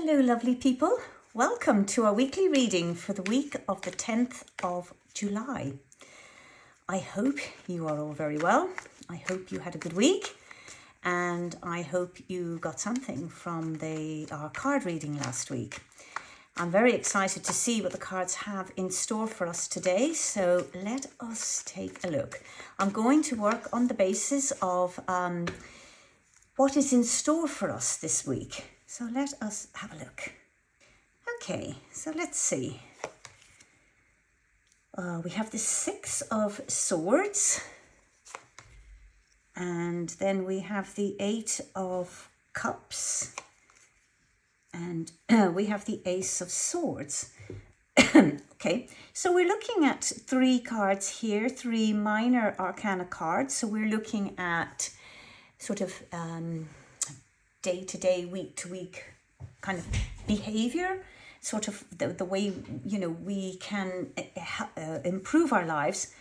Hello, lovely people. Welcome to our weekly reading for the week of the 10th of July. I hope you are all very well. I hope you had a good week. And I hope you got something from our card reading last week. I'm very excited to see what the cards have in store for us today. So let us take a look. I'm going to work on the basis of what is in store for us this week. So let us have a look. Okay, so let's see. We have the Six of Swords. And then we have the Eight of Cups. And we have the Ace of Swords. Okay, so we're looking at three cards here, three minor arcana cards. So we're looking at sort of day-to-day, week-to-week kind of behavior, sort of the way, we can improve our lives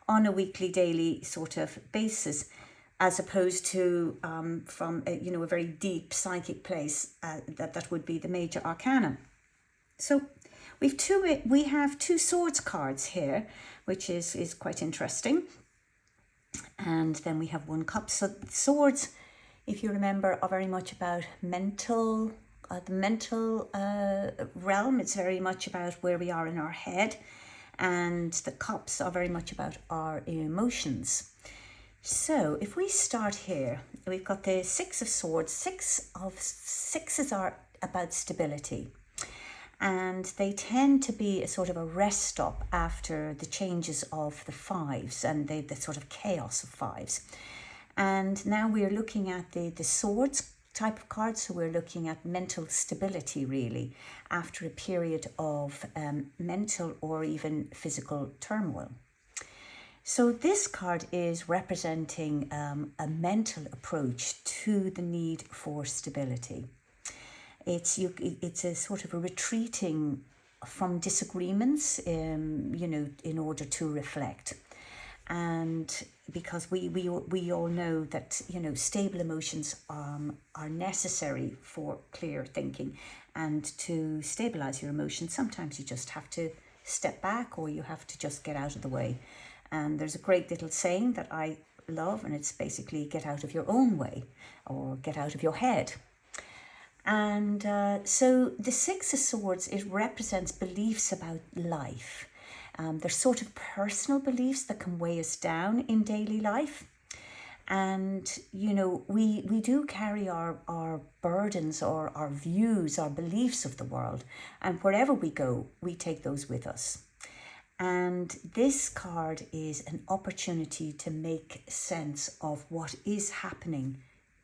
on a weekly, daily sort of basis, as opposed to from a very deep psychic place that would be the major arcana. So we have two swords cards here, which is quite interesting. And then we have one cup. So swords, if you remember, are very much about the mental realm. It's very much about where we are in our head. And the cups are very much about our emotions. So if we start here, we've got the Six of Swords. Sixes are about stability. And they tend to be a sort of a rest stop after the changes of the fives and the sort of chaos of fives. And now we're looking at the swords type of cards. So we're looking at mental stability, really, after a period of mental or even physical turmoil. So this card is representing a mental approach to the need for stability. It's a sort of a retreating from disagreements, in order to reflect. And because we all know that, stable emotions are necessary for clear thinking. And to stabilize your emotions, sometimes you just have to step back, or you have to just get out of the way. And there's a great little saying that I love, and it's basically get out of your own way, or get out of your head. And so the Six of Swords, it represents beliefs about life. They're sort of personal beliefs that can weigh us down in daily life. And, we do carry our burdens or our views, our beliefs of the world. And wherever we go, we take those with us. And this card is an opportunity to make sense of what is happening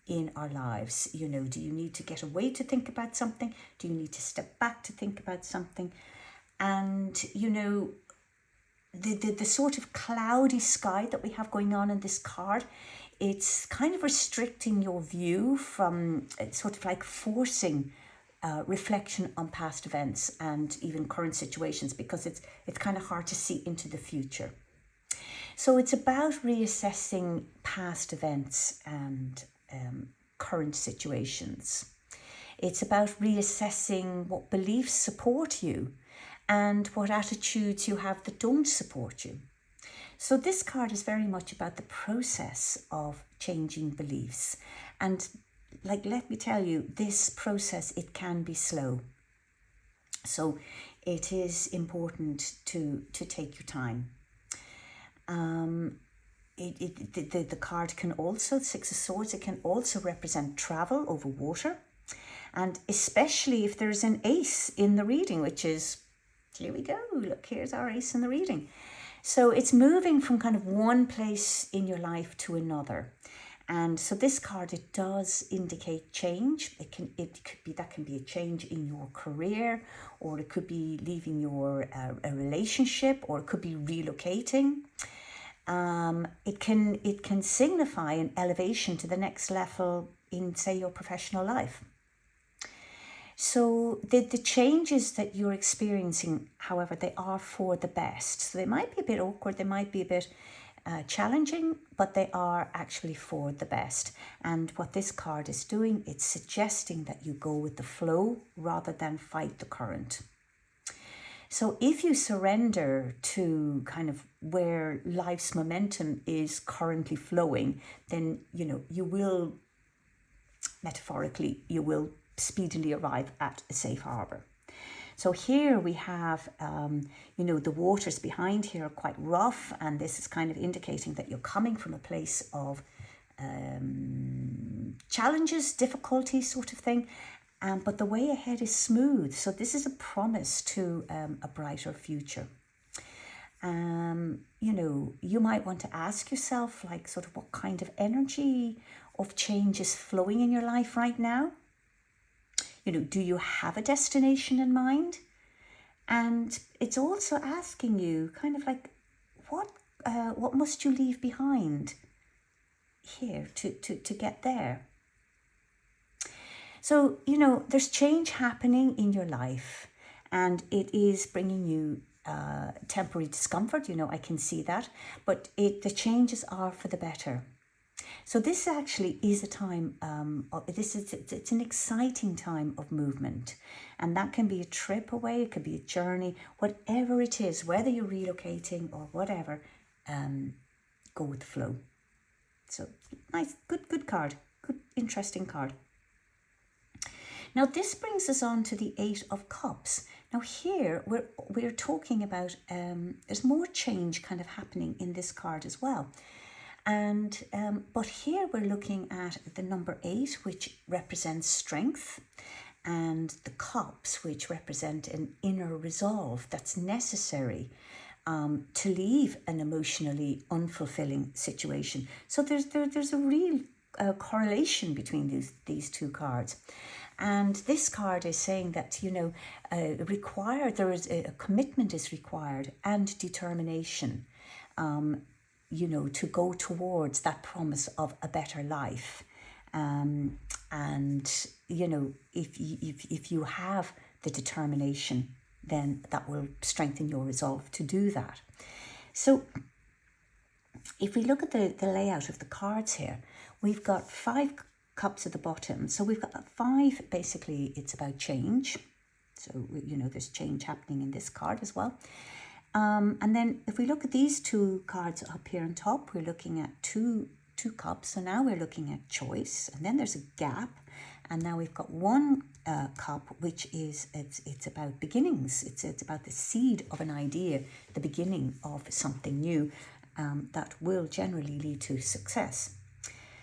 in our lives. Do you need to get away to think about something? Do you need to step back to think about something? And, the sort of cloudy sky that we have going on in this card, it's kind of restricting your view from sort of like forcing reflection on past events and even current situations, because it's kind of hard to see into the future. So it's about reassessing past events and current situations. It's about reassessing what beliefs support you and what attitudes you have that don't support you. So this card is very much about the process of changing beliefs. And let me tell you, this process, it can be slow. So it is important to take your time. The card can also, Six of Swords, it can also represent travel over water. And especially if there's an ace in the reading, which is, here we go, look, here's our ace in the reading. So it's moving from kind of one place in your life to another. And so this card, it does indicate change. It can be a change in your career, or it could be leaving a relationship, or it could be relocating. It can signify an elevation to the next level in, say, your professional life. So the changes that you're experiencing, however, they are for the best. So they might be a bit awkward, they might be a bit challenging, but they are actually for the best. And what this card is doing, it's suggesting that you go with the flow rather than fight the current. So if you surrender to kind of where life's momentum is currently flowing, then, you will, metaphorically, you will speedily arrive at a safe harbor. So here we have, the waters behind here are quite rough, and this is kind of indicating that you're coming from a place of challenges, difficulty sort of thing. But the way ahead is smooth. So this is a promise to a brighter future. You might want to ask yourself, like, sort of what kind of energy of change is flowing in your life right now? Do you have a destination in mind? And it's also asking you kind of like, what must you leave behind here to get there? So, there's change happening in your life, and it is bringing you temporary discomfort. I can see that, but the changes are for the better. So this actually is a time, it's an exciting time of movement, and that can be a trip away, it could be a journey, whatever it is, whether you're relocating or whatever, go with the flow. So nice, good card, good, interesting card. Now this brings us on to the 8 of Cups. Now here we're talking about, there's more change kind of happening in this card as well. And but here we're looking at the number 8, which represents strength, and the cups, which represent an inner resolve that's necessary to leave an emotionally unfulfilling situation. So there's a real correlation between these two cards. And this card is saying that, there is a commitment is required, and determination, to go towards that promise of a better life. And, if you have the determination, then that will strengthen your resolve to do that. So if we look at the layout of the cards here, we've got 5 cups at the bottom. So we've got 5, basically it's about change. So, there's change happening in this card as well. And then if we look at these 2 cards up here on top, we're looking at two cups. So now we're looking at choice, and then there's a gap. And now we've got 1 cup, which is, it's about beginnings. It's about the seed of an idea, the beginning of something new that will generally lead to success.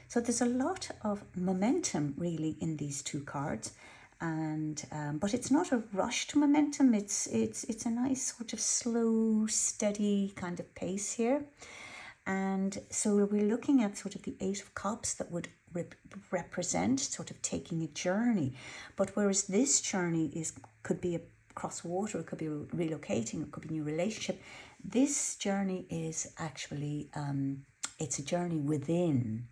So there's a lot of momentum really in these 2 cards. And but it's not a rush to momentum. It's a nice sort of slow, steady kind of pace here. And so we're looking at sort of the 8 of Cups that would represent sort of taking a journey. But whereas this journey could be across water, it could be relocating, it could be a new relationship. This journey is actually it's a journey within.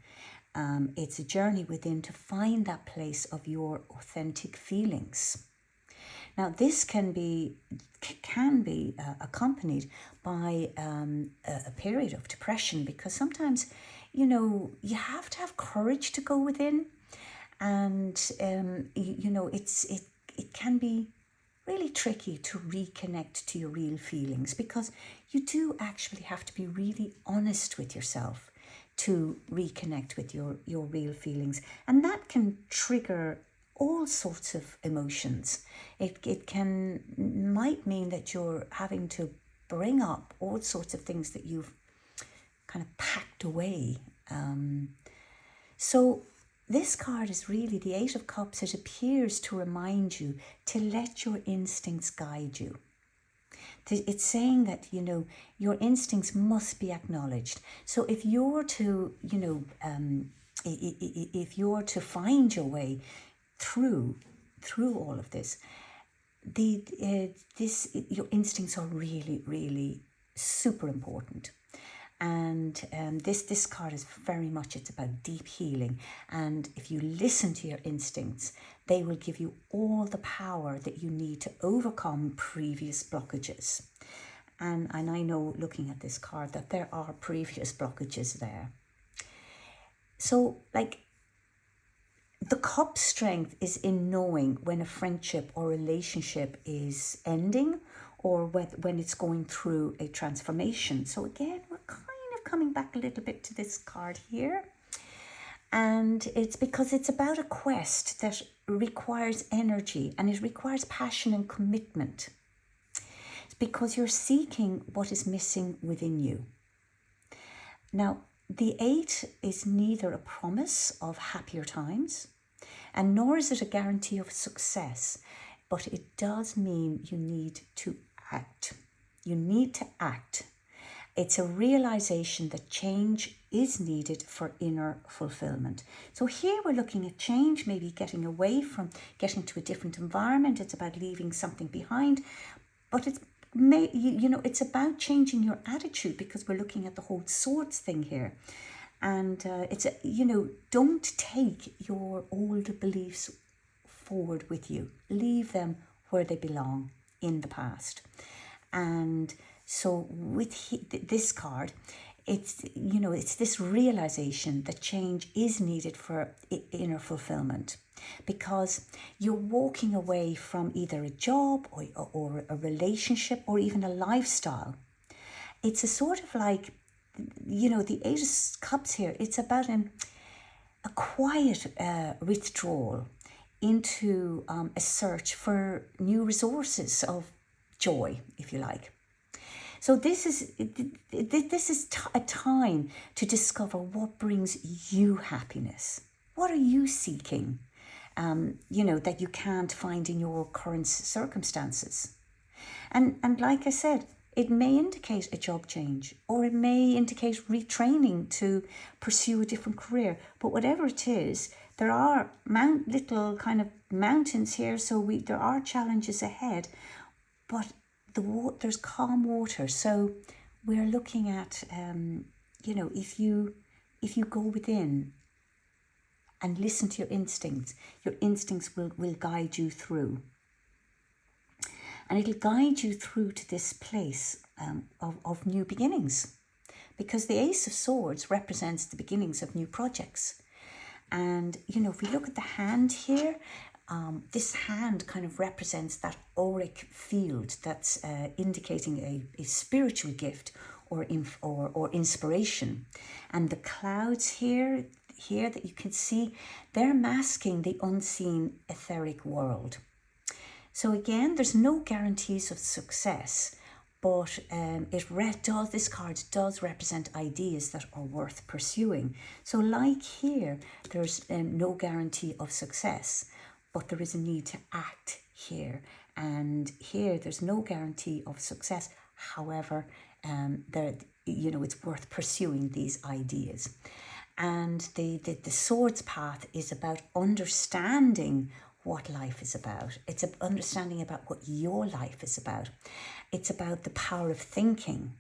It's a journey within to find that place of your authentic feelings. Now, this can be accompanied by a period of depression, because sometimes, you have to have courage to go within, and it can be really tricky to reconnect to your real feelings, because you do actually have to be really honest with yourself to reconnect with your real feelings. And that can trigger all sorts of emotions. It might mean that you're having to bring up all sorts of things that you've kind of packed away. So this card is really the 8 of Cups. It appears to remind you to let your instincts guide you. It's saying that, your instincts must be acknowledged. So if you're to, if you're to find your way through all of this, your instincts are really, really super important. And this card is very much, it's about deep healing. And if you listen to your instincts, they will give you all the power that you need to overcome previous blockages. And I know, looking at this card, that there are previous blockages there. So, like, the cup strength is in knowing when a friendship or relationship is ending, or when it's going through a transformation. So again, we're kind of coming back a little bit to this card here. And it's because it's about a quest that requires energy, and it requires passion and commitment. It's because you're seeking what is missing within you. Now, the 8 is neither a promise of happier times, and nor is it a guarantee of success, but it does mean you need to act. You need to act. It's a realization that change is needed for inner fulfillment. So here we're looking at change, maybe getting away from, getting to a different environment. It's about leaving something behind, but it's it's about changing your attitude, because we're looking at the whole swords thing here. And don't take your old beliefs forward with you. Leave them where they belong, in the past. And so with this card, it's this realization that change is needed for inner fulfillment, because you're walking away from either a job or a relationship or even a lifestyle. It's a sort of like, the 8 of Cups here, it's about a quiet withdrawal into a search for new resources of joy, if you like. So this is a time to discover what brings you happiness. What are you seeking, that you can't find in your current circumstances? And like I said, it may indicate a job change, or it may indicate retraining to pursue a different career. But whatever it is, there are little kind of mountains here, so there are challenges ahead. But there's calm water. So we're looking at, if you go within and listen to your instincts will guide you through. And it'll guide you through to this place of new beginnings, because the Ace of Swords represents the beginnings of new projects. And, if we look at the hand here, this hand kind of represents that auric field that's indicating a spiritual gift or inspiration. And the clouds here that you can see, they're masking the unseen etheric world. So again, there's no guarantees of success, but this card does represent ideas that are worth pursuing. So like here, there's no guarantee of success, but there is a need to act here. And here, there's no guarantee of success. However, it's worth pursuing these ideas. And the Swords path is about understanding what life is about. It's an understanding about what your life is about. It's about the power of thinking.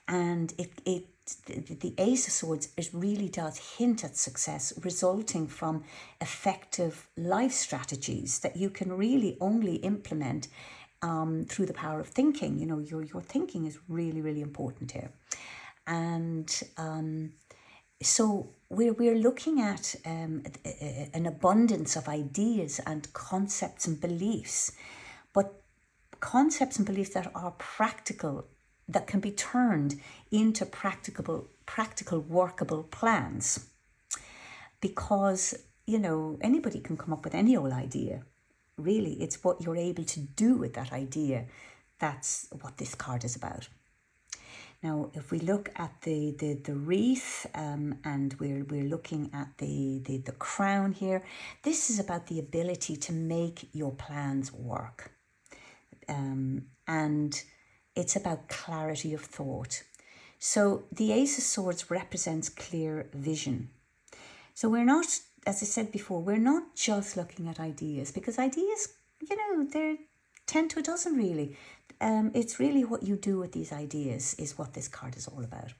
And the Ace of Swords, it really does hint at success resulting from effective life strategies that you can really only implement through the power of thinking. Your thinking is really, really important here. And so we're looking at an abundance of ideas and concepts and beliefs, but concepts and beliefs that are practical, that can be turned into practical workable plans. Because, anybody can come up with any old idea. Really, it's what you're able to do with that idea. That's what this card is about. Now, if we look at the wreath, and we're looking at the crown here, this is about the ability to make your plans work. And it's about clarity of thought. So the Ace of Swords represents clear vision. So we're not, as I said before, we're not just looking at ideas, because ideas, they're 10 to a dozen really. It's really what you do with these ideas is what this card is all about.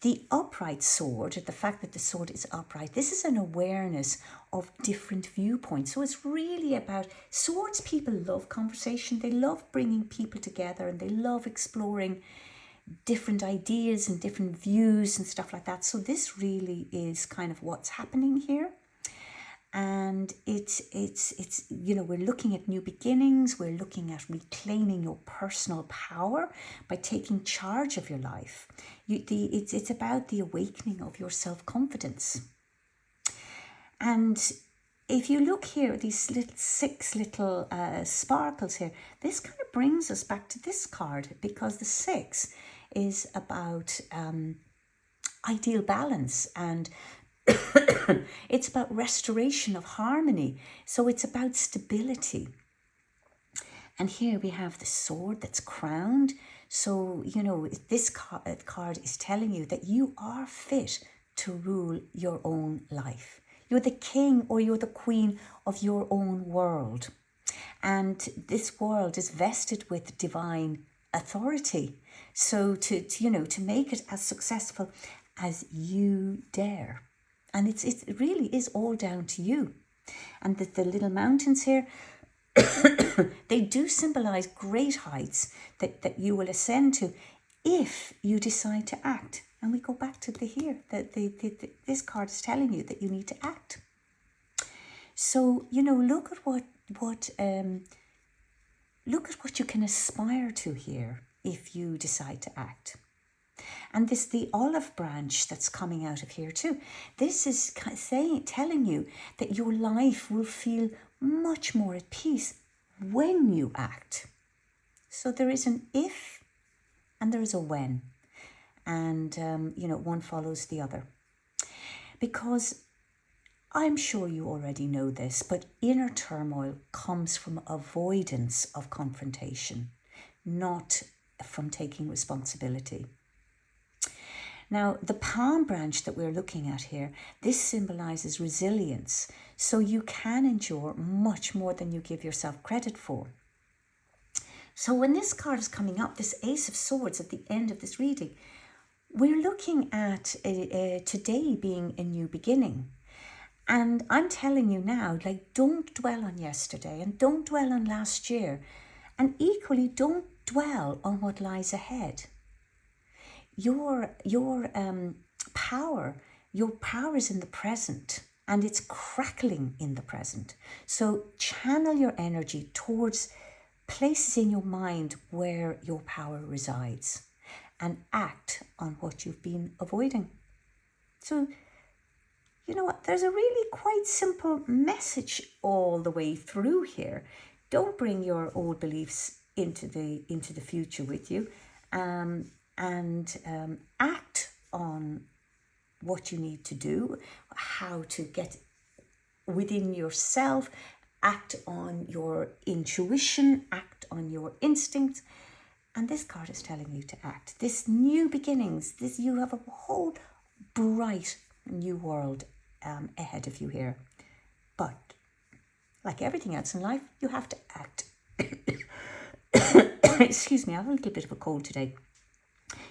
The upright sword, the fact that the sword is upright, this is an awareness of different viewpoints. So it's really about swords. People love conversation. They love bringing people together, and they love exploring different ideas and different views and stuff like that. So this really is kind of what's happening here. And it's we're looking at new beginnings. We're looking at reclaiming your personal power by taking charge of your life. It's about the awakening of your self-confidence. And if you look here at these six little sparkles here, this kind of brings us back to this card, because the 6 is about ideal balance, and it's about restoration of harmony. So it's about stability. And here we have the sword that's crowned. So, this card is telling you that you are fit to rule your own life. You're the king or you're the queen of your own world. And this world is vested with divine authority. So to make it as successful as you dare. And it really is all down to you. And the little mountains here, they do symbolize great heights that you will ascend to if you decide to act. And we go back to this card is telling you that you need to act. So, look at what you can aspire to here if you decide to act. And the olive branch that's coming out of here too. This is telling you that your life will feel much more at peace when you act. So there is an if and there is a when. And, one follows the other. Because I'm sure you already know this, but inner turmoil comes from avoidance of confrontation, not from taking responsibility. Now, the palm branch that we're looking at here, this symbolizes resilience. So you can endure much more than you give yourself credit for. So when this card is coming up, this Ace of Swords at the end of this reading, we're looking at today being a new beginning. And I'm telling you now, don't dwell on yesterday and don't dwell on last year. And equally, don't dwell on what lies ahead. Your power is in the present, and it's crackling in the present. So channel your energy towards places in your mind where your power resides and act on what you've been avoiding. So, you know what? There's a really quite simple message all the way through here. Don't bring your old beliefs into the future with you. And act on what you need to do, how to get within yourself, act on your intuition, act on your instincts. And this card is telling you to act. This new beginnings, you have a whole bright new world ahead of you here. But like everything else in life, you have to act. Excuse me, I have a little bit of a cold today.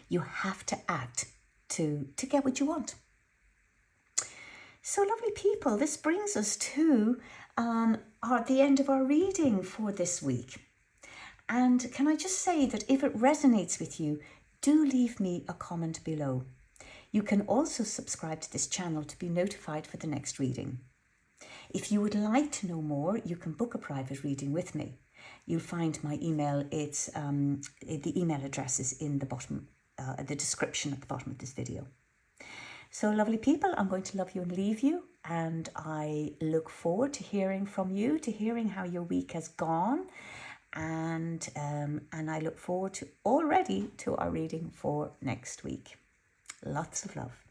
You have to act to get what you want. So lovely people, this brings us to the end of our reading for this week. And can I just say that if it resonates with you, do leave me a comment below. You can also subscribe to this channel to be notified for the next reading. If you would like to know more, you can book a private reading with me. You'll find my email. It's the email address is in the bottom, the description at the bottom of this video. So lovely people, I'm going to love you and leave you, and I look forward to hearing from you, to hearing how your week has gone, and I look forward to already to our reading for next week. Lots of love.